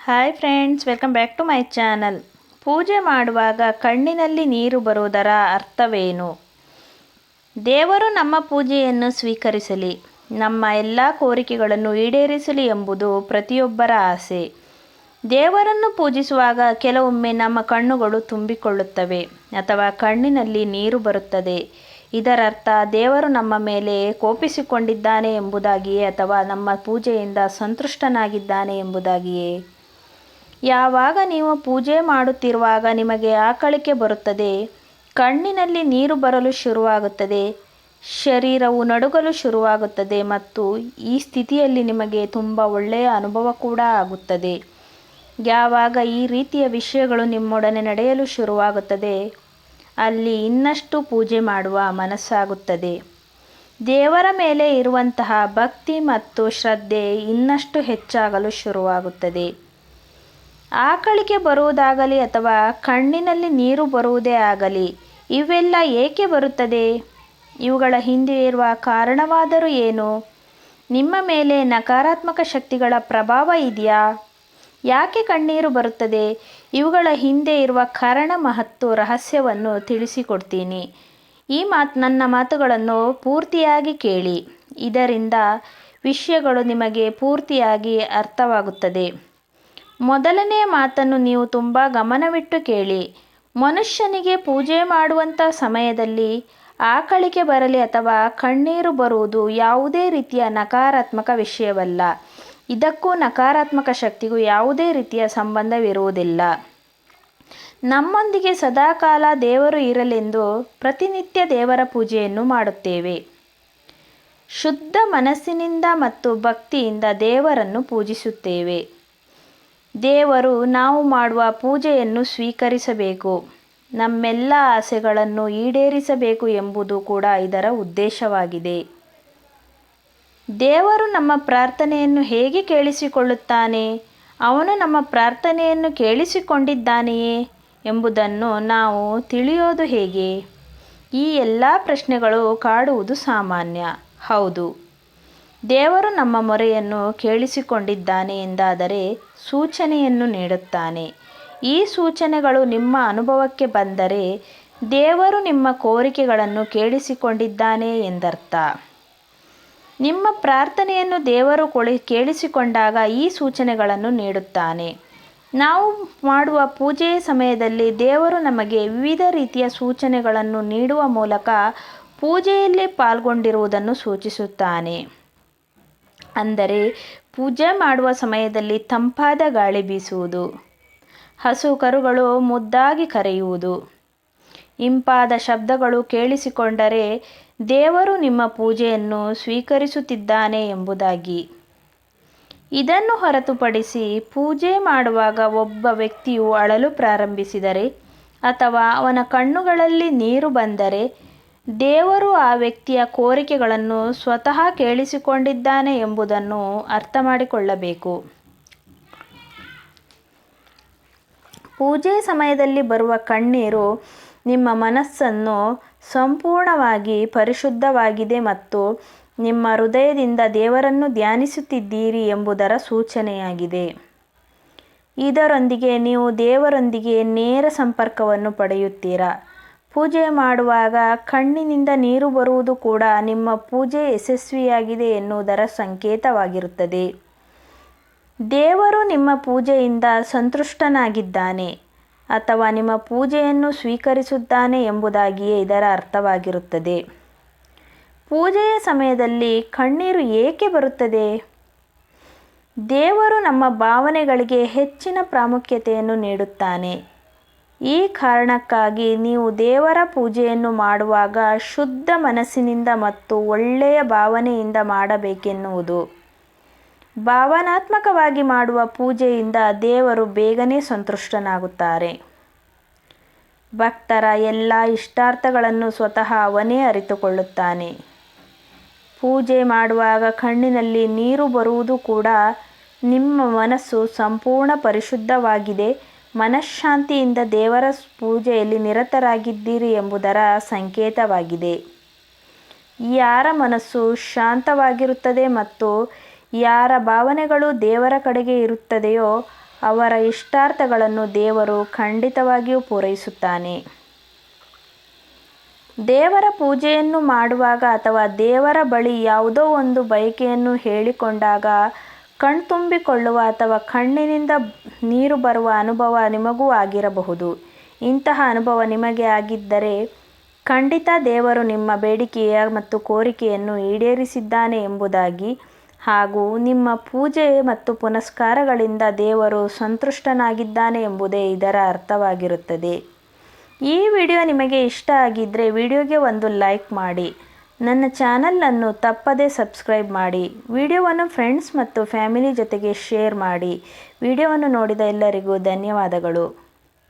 Hi friends, welcome back to my channel. ಪೂಜೆ ಮಾಡುವಾಗ ಕಣ್ಣಿನಲ್ಲಿ ನೀರು ಬರುವುದರ ಅರ್ಥವೇನು? ದೇವರು ನಮ್ಮ ಪೂಜೆಯನ್ನು ಸ್ವೀಕರಿಸಲಿ, ನಮ್ಮ ಎಲ್ಲ ಕೋರಿಕೆಗಳನ್ನು ಈಡೇರಿಸಲಿ ಎಂಬುದು ಪ್ರತಿಯೊಬ್ಬರ ಆಸೆ. ದೇವರನ್ನು ಪೂಜಿಸುವಾಗ ಕೆಲವೊಮ್ಮೆ ನಮ್ಮ ಕಣ್ಣುಗಳು ತುಂಬಿಕೊಳ್ಳುತ್ತವೆ ಅಥವಾ ಕಣ್ಣಿನಲ್ಲಿ ನೀರು ಬರುತ್ತದೆ. ಇದರರ್ಥ ದೇವರು ನಮ್ಮ ಮೇಲೆ ಕೋಪಿಸಿಕೊಂಡಿದ್ದಾನೆ ಎಂಬುದಾಗಿಯೇ ಅಥವಾ ನಮ್ಮ ಪೂಜೆಯಿಂದ ಸಂತುಷ್ಟನಾಗಿದ್ದಾನೆ ಎಂಬುದಾಗಿಯೇ? ಯಾವಾಗ ನೀವು ಪೂಜೆ ಮಾಡುತ್ತಿರುವಾಗ ನಿಮಗೆ ಆಕಳಿಕೆ ಬರುತ್ತದೆ, ಕಣ್ಣಿನಲ್ಲಿ ನೀರು ಬರಲು ಶುರುವಾಗುತ್ತದೆ, ಶರೀರವು ನಡುಗಲು ಶುರುವಾಗುತ್ತದೆ ಮತ್ತು ಈ ಸ್ಥಿತಿಯಲ್ಲಿ ನಿಮಗೆ ತುಂಬ ಒಳ್ಳೆಯ ಅನುಭವ ಕೂಡ ಆಗುತ್ತದೆ. ಯಾವಾಗ ಈ ರೀತಿಯ ವಿಷಯಗಳು ನಿಮ್ಮೊಡನೆ ನಡೆಯಲು ಶುರುವಾಗುತ್ತದೆ, ಅಲ್ಲಿ ಇನ್ನಷ್ಟು ಪೂಜೆ ಮಾಡುವ ಮನಸ್ಸಾಗುತ್ತದೆ. ದೇವರ ಮೇಲೆ ಇರುವಂತಹ ಭಕ್ತಿ ಮತ್ತು ಶ್ರದ್ಧೆ ಇನ್ನಷ್ಟು ಹೆಚ್ಚಾಗಲು ಶುರುವಾಗುತ್ತದೆ. ಆಕಳಿಕೆ ಬರುವುದಾಗಲಿ ಅಥವಾ ಕಣ್ಣಿನಲ್ಲಿ ನೀರು ಬರುವುದೇ ಆಗಲಿ, ಇವೆಲ್ಲ ಏಕೆ ಬರುತ್ತದೆ? ಇವುಗಳ ಹಿಂದೆ ಇರುವ ಕಾರಣವಾದರೂ ಏನು? ನಿಮ್ಮ ಮೇಲೆ ನಕಾರಾತ್ಮಕ ಶಕ್ತಿಗಳ ಪ್ರಭಾವ ಇದೆಯಾ? ಯಾಕೆ ಕಣ್ಣೀರು ಬರುತ್ತದೆ? ಇವುಗಳ ಹಿಂದೆ ಇರುವ ಕಾರಣ ಮತ್ತು ರಹಸ್ಯವನ್ನು ತಿಳಿಸಿಕೊಡ್ತೀನಿ. ನನ್ನ ಮಾತುಗಳನ್ನು ಪೂರ್ತಿಯಾಗಿ ಕೇಳಿ, ಇದರಿಂದ ವಿಷಯಗಳು ನಿಮಗೆ ಪೂರ್ತಿಯಾಗಿ ಅರ್ಥವಾಗುತ್ತದೆ. ಮೊದಲನೆಯ ಮಾತನ್ನು ನೀವು ತುಂಬ ಗಮನವಿಟ್ಟು ಕೇಳಿ. ಮನುಷ್ಯನಿಗೆ ಪೂಜೆ ಮಾಡುವಂಥ ಸಮಯದಲ್ಲಿ ಆಕಳಿಕೆ ಬರಲಿ ಅಥವಾ ಕಣ್ಣೀರು ಬರುವುದು ಯಾವುದೇ ರೀತಿಯ ನಕಾರಾತ್ಮಕ ವಿಷಯವಲ್ಲ. ಇದಕ್ಕೂ ನಕಾರಾತ್ಮಕ ಶಕ್ತಿಗೂ ಯಾವುದೇ ರೀತಿಯ ಸಂಬಂಧವಿರುವುದಿಲ್ಲ. ನಮ್ಮೊಂದಿಗೆ ಸದಾಕಾಲ ದೇವರು ಇರಲೆಂದು ಪ್ರತಿನಿತ್ಯ ದೇವರ ಪೂಜೆಯನ್ನು ಮಾಡುತ್ತೇವೆ. ಶುದ್ಧ ಮನಸ್ಸಿನಿಂದ ಮತ್ತು ಭಕ್ತಿಯಿಂದ ದೇವರನ್ನು ಪೂಜಿಸುತ್ತೇವೆ. ದೇವರು ನಾವು ಮಾಡುವ ಪೂಜೆಯನ್ನು ಸ್ವೀಕರಿಸಬೇಕು, ನಮ್ಮೆಲ್ಲ ಆಸೆಗಳನ್ನು ಈಡೇರಿಸಬೇಕು ಎಂಬುದು ಕೂಡ ಇದರ ಉದ್ದೇಶವಾಗಿದೆ. ದೇವರು ನಮ್ಮ ಪ್ರಾರ್ಥನೆಯನ್ನು ಹೇಗೆ ಕೇಳಿಸಿಕೊಳ್ಳುತ್ತಾನೆ? ಅವನು ನಮ್ಮ ಪ್ರಾರ್ಥನೆಯನ್ನು ಕೇಳಿಸಿಕೊಂಡಿದ್ದಾನೆಯೇ ಎಂಬುದನ್ನು ನಾವು ತಿಳಿಯೋದು ಹೇಗೆ? ಈ ಎಲ್ಲ ಪ್ರಶ್ನೆಗಳು ಕಾಡುವುದು ಸಾಮಾನ್ಯ. ಹೌದು, ದೇವರು ನಮ್ಮ ಮೊರೆಯನ್ನು ಕೇಳಿಸಿಕೊಂಡಿದ್ದಾನೆ ಎಂದಾದರೆ ಸೂಚನೆಯನ್ನು ನೀಡುತ್ತಾನೆ. ಈ ಸೂಚನೆಗಳು ನಿಮ್ಮ ಅನುಭವಕ್ಕೆ ಬಂದರೆ ದೇವರು ನಿಮ್ಮ ಕೋರಿಕೆಗಳನ್ನು ಕೇಳಿಸಿಕೊಂಡಿದ್ದಾನೆ ಎಂದರ್ಥ. ನಿಮ್ಮ ಪ್ರಾರ್ಥನೆಯನ್ನು ದೇವರು ಕೇಳಿಸಿಕೊಂಡಾಗ ಈ ಸೂಚನೆಗಳನ್ನು ನೀಡುತ್ತಾನೆ. ನಾವು ಮಾಡುವ ಪೂಜೆಯ ಸಮಯದಲ್ಲಿ ದೇವರು ನಮಗೆ ವಿವಿಧ ರೀತಿಯ ಸೂಚನೆಗಳನ್ನು ನೀಡುವ ಮೂಲಕ ಪೂಜೆಯಲ್ಲಿ ಪಾಲ್ಗೊಂಡಿರುವುದನ್ನು ಸೂಚಿಸುತ್ತಾನೆ. ಅಂದರೆ ಪೂಜೆ ಮಾಡುವ ಸಮಯದಲ್ಲಿ ತಂಪಾದ ಗಾಳಿ ಬೀಸುವುದು, ಹಸು ಕರುಗಳು ಮುದ್ದಾಗಿ ಕರೆಯುವುದು, ಇಂಪಾದ ಶಬ್ದಗಳು ಕೇಳಿಸಿಕೊಂಡರೆ ದೇವರು ನಿಮ್ಮ ಪೂಜೆಯನ್ನು ಸ್ವೀಕರಿಸುತ್ತಿದ್ದಾನೆ ಎಂಬುದಾಗಿ. ಇದನ್ನು ಹೊರತುಪಡಿಸಿ ಪೂಜೆ ಮಾಡುವಾಗ ಒಬ್ಬ ವ್ಯಕ್ತಿಯು ಅಳಲು ಪ್ರಾರಂಭಿಸಿದರೆ ಅಥವಾ ಅವನ ಕಣ್ಣುಗಳಲ್ಲಿ ನೀರು ಬಂದರೆ ದೇವರು ಆ ವ್ಯಕ್ತಿಯ ಕೋರಿಕೆಗಳನ್ನು ಸ್ವತಃ ಕೇಳಿಸಿಕೊಂಡಿದ್ದಾನೆ ಎಂಬುದನ್ನು ಅರ್ಥ ಮಾಡಿಕೊಳ್ಳಬೇಕು. ಪೂಜೆ ಸಮಯದಲ್ಲಿ ಬರುವ ಕಣ್ಣೀರು ನಿಮ್ಮ ಮನಸ್ಸನ್ನು ಸಂಪೂರ್ಣವಾಗಿ ಪರಿಶುದ್ಧವಾಗಿದೆ ಮತ್ತು ನಿಮ್ಮ ಹೃದಯದಿಂದ ದೇವರನ್ನು ಧ್ಯಾನಿಸುತ್ತಿದ್ದೀರಿ ಎಂಬುದರ ಸೂಚನೆಯಾಗಿದೆ. ಇದರೊಂದಿಗೆ ನೀವು ದೇವರೊಂದಿಗೆ ನೇರ ಸಂಪರ್ಕವನ್ನು ಪಡೆಯುತ್ತೀರಾ. ಪೂಜೆ ಮಾಡುವಾಗ ಕಣ್ಣಿನಿಂದ ನೀರು ಬರುವುದು ಕೂಡ ನಿಮ್ಮ ಪೂಜೆ ಯಶಸ್ವಿಯಾಗಿದೆ ಎನ್ನುವುದರ ಸಂಕೇತವಾಗಿರುತ್ತದೆ. ದೇವರು ನಿಮ್ಮ ಪೂಜೆಯಿಂದ ಸಂತುಷ್ಟನಾಗಿದ್ದಾನೆ ಅಥವಾ ನಿಮ್ಮ ಪೂಜೆಯನ್ನು ಸ್ವೀಕರಿಸುತ್ತಾನೆ ಎಂಬುದಾಗಿಯೇ ಇದರ ಅರ್ಥವಾಗಿರುತ್ತದೆ. ಪೂಜೆಯ ಸಮಯದಲ್ಲಿ ಕಣ್ಣೀರು ಏಕೆ ಬರುತ್ತದೆ? ದೇವರು ನಮ್ಮ ಭಾವನೆಗಳಿಗೆ ಹೆಚ್ಚಿನ ಪ್ರಾಮುಖ್ಯತೆಯನ್ನು ನೀಡುತ್ತಾನೆ. ಈ ಕಾರಣಕ್ಕಾಗಿ ನೀವು ದೇವರ ಪೂಜೆಯನ್ನು ಮಾಡುವಾಗ ಶುದ್ಧ ಮನಸ್ಸಿನಿಂದ ಮತ್ತು ಒಳ್ಳೆಯ ಭಾವನೆಯಿಂದ ಮಾಡಬೇಕೆನ್ನುವುದು. ಭಾವನಾತ್ಮಕವಾಗಿ ಮಾಡುವ ಪೂಜೆಯಿಂದ ದೇವರು ಬೇಗನೆ ಸಂತುಷ್ಟನಾಗುತ್ತಾರೆ. ಭಕ್ತರ ಎಲ್ಲ ಇಷ್ಟಾರ್ಥಗಳನ್ನು ಸ್ವತಃ ಅವನೇ ಅರಿತುಕೊಳ್ಳುತ್ತಾನೆ. ಪೂಜೆ ಮಾಡುವಾಗ ಕಣ್ಣಿನಲ್ಲಿ ನೀರು ಬರುವುದು ಕೂಡ ನಿಮ್ಮ ಮನಸ್ಸು ಸಂಪೂರ್ಣ ಪರಿಶುದ್ಧವಾಗಿದೆ, ಮನಃಶಾಂತಿಯಿಂದ ದೇವರ ಪೂಜೆಯಲ್ಲಿ ನಿರತರಾಗಿದ್ದೀರಿ ಎಂಬುದರ ಸಂಕೇತವಾಗಿದೆ. ಯಾರ ಮನಸ್ಸು ಶಾಂತವಾಗಿರುತ್ತದೆ ಮತ್ತು ಯಾರ ಭಾವನೆಗಳು ದೇವರ ಕಡೆಗೆ ಇರುತ್ತದೆಯೋ ಅವರ ಇಷ್ಟಾರ್ಥಗಳನ್ನು ದೇವರು ಖಂಡಿತವಾಗಿಯೂ ಪೂರೈಸುತ್ತಾನೆ. ದೇವರ ಪೂಜೆಯನ್ನು ಮಾಡುವಾಗ ಅಥವಾ ದೇವರ ಬಳಿ ಯಾವುದೋ ಒಂದು ಬಯಕೆಯನ್ನು ಹೇಳಿಕೊಂಡಾಗ ಕಣ್ತುಂಬಿಕೊಳ್ಳುವ ಅಥವಾ ಕಣ್ಣಿನಿಂದ ನೀರು ಬರುವ ಅನುಭವ ನಿಮಗೂ ಆಗಿರಬಹುದು. ಇಂತಹ ಅನುಭವ ನಿಮಗೆ ಆಗಿದ್ದರೆ ಖಂಡಿತ ದೇವರು ನಿಮ್ಮ ಬೇಡಿಕೆಯ ಮತ್ತು ಕೋರಿಕೆಯನ್ನು ಈಡೇರಿಸಿದ್ದಾನೆ ಎಂಬುದಾಗಿ ಹಾಗೂ ನಿಮ್ಮ ಪೂಜೆ ಮತ್ತು ಪುನಸ್ಕಾರಗಳಿಂದ ದೇವರು ಸಂತುಷ್ಟನಾಗಿದ್ದಾನೆ ಎಂಬುದೇ ಇದರ ಅರ್ಥವಾಗಿರುತ್ತದೆ. ಈ ವಿಡಿಯೋ ನಿಮಗೆ ಇಷ್ಟ ಆಗಿದ್ದರೆ ವಿಡಿಯೋಗೆ ಒಂದು ಲೈಕ್ ಮಾಡಿ, ನನ್ನ ಚಾನಲನ್ನು ತಪ್ಪದೇ ಸಬ್ಸ್ಕ್ರೈಬ್ ಮಾಡಿ, ವಿಡಿಯೋವನ್ನು ಫ್ರೆಂಡ್ಸ್ ಮತ್ತು ಫ್ಯಾಮಿಲಿ ಜೊತೆಗೆ ಶೇರ್ ಮಾಡಿ. ವಿಡಿಯೋವನ್ನು ನೋಡಿದ ಎಲ್ಲರಿಗೂ ಧನ್ಯವಾದಗಳು.